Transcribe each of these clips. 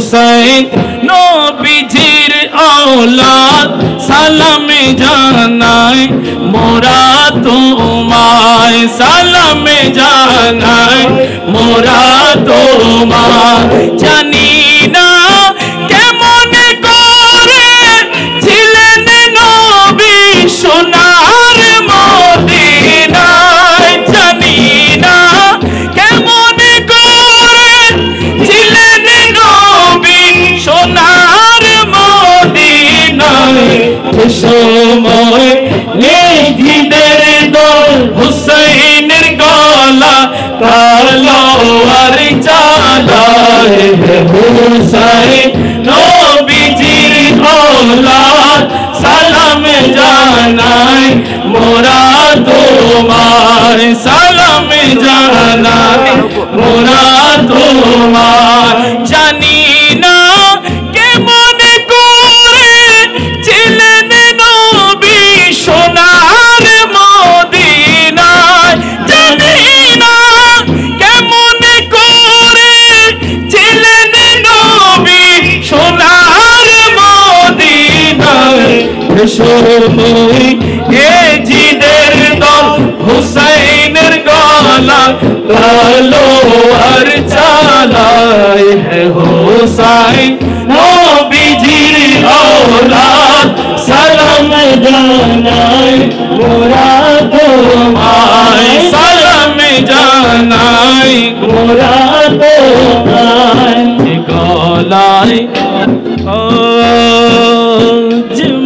हुसैन नबीजीर औलाद सालाम जानाए मोरा तुम्हार सालाम जानाए मोरा तुम्हार जानी ना केमन करे ছিলেন নবী সোনার মদিনায় জানি না কেমন করে ছিলেন নবী সোনার মদিনায় যে সময় নেহিদের দল হুসাইনের গলা তলোয়ার চালায় হুসাইন নবীজির औलाद सालाम जानाए मोरा तुम्हार सालाम जानाए मोरा तुम्हार जानी ना केमन करे ছিলেন নবী সোনার মদিনায় জানি না কেমন করে ছিলেন নবী সোনার মদিনায় সময় এ জিদের দল হুসাইনের গলা তলোয়ার চালায় হুসাইন নবীজির औलाद সালাম জানায় মোরা তোমায় সালাম জানায় মোরা তোমায় গলায়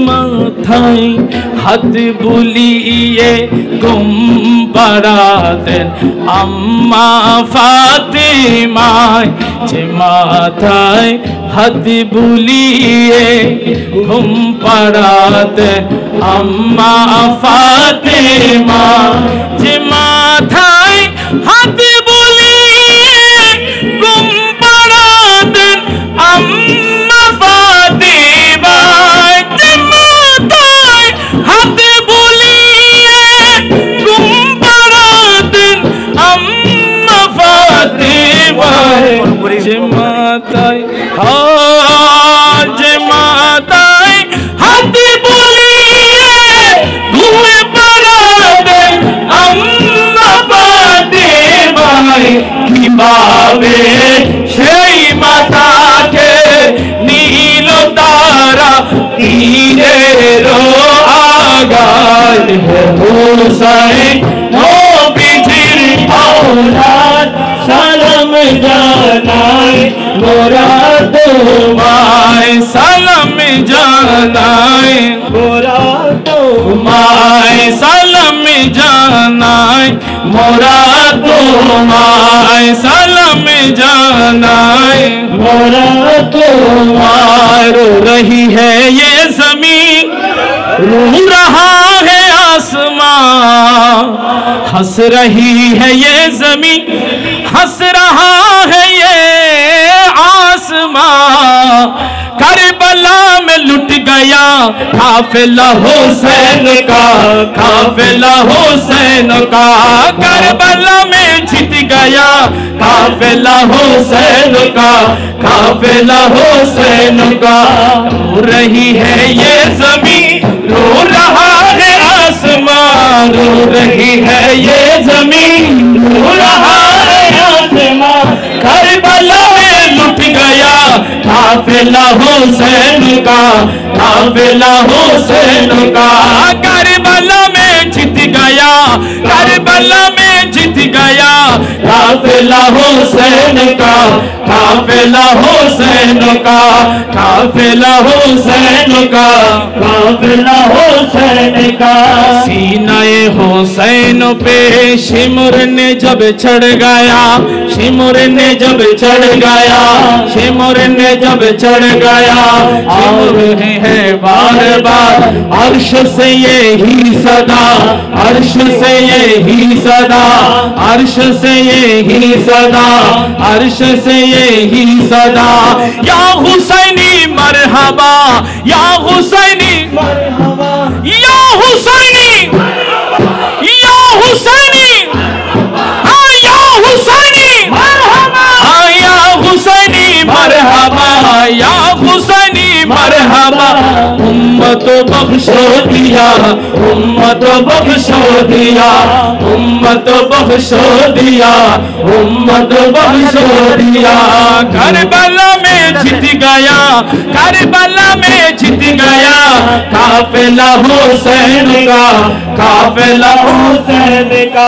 মাথায় হাত বুলিয়ে গুম পাড়াতেন আম্মা ফাতেমায় যে মাথায় হাত বুলিয়ে গুম পাড়াতেন আম্মা ফাতেমা যে মাথায় হাত বুলিয়ে গুম পাড়াতেন আম্মা ফাতেমা যে মাথায় হাত বুলিয়ে গুম পাড়াতেন আম্মা ফাতেমা যে মাথায় যে মাথায় হাত বুলিয়ে ঘুম পাড়াতেন আম্মা ফাতেমা কিভাবে সেই মাথাকে নীল তারা তীরের আগায় হুসাইন নবীজির औलाद সালাম জানায় মোরা তোমায় সালাম জানায় মোরা তোমায় সালাম জানায় মোরা তোমায় সালাম জানায় मोरा तुम्हार रो रही है ये ज़मीन रो रहा है आसमां हंस रही है ये ज़मीन हंस रहा है ये आसमां करबला में लुट गया काफिला हुसैन का काफिला हुसैन का करबला में जीत गया काफिला हुसैन का काफिला हुसैन का रो रही है ये ज़मीन रो रहा है आसमां रो रही है ये ज़मीन रो रहा है आसमां करबला में लुट गया काफिला हुसैन का काफिला हुसैन का करबला में जीत गया करबला में जीत गया काफिला हुसैन का काफिला हुसैन का काफिला हुसैन का काफिला हुसैन का सीनाए हुसैन पे शिमुर ने जब चढ़ गया शिमुर ने जब चढ़ गया शिमुर ने जब चढ़ गया और है बार बार अर्श से यही सदा अर्श से यही सदा अर्श से यही सदा अर्श से यही सदा या हुसैनी मरहबा या हुसैनी मरहबा या हुसैनी या हुसैनी या हुसैनी मरहबा या हुसैनी मरहबा या हुसैनी मरहबा, उम्मत बख्शो दिया, उम्मत बख्शो दिया, उम्मत बख्शो दिया, उम्मत बख्शो दिया। करबला में जीत गया, करबला में जीत गया काफिला हुसैन का, काफिला हुसैन का।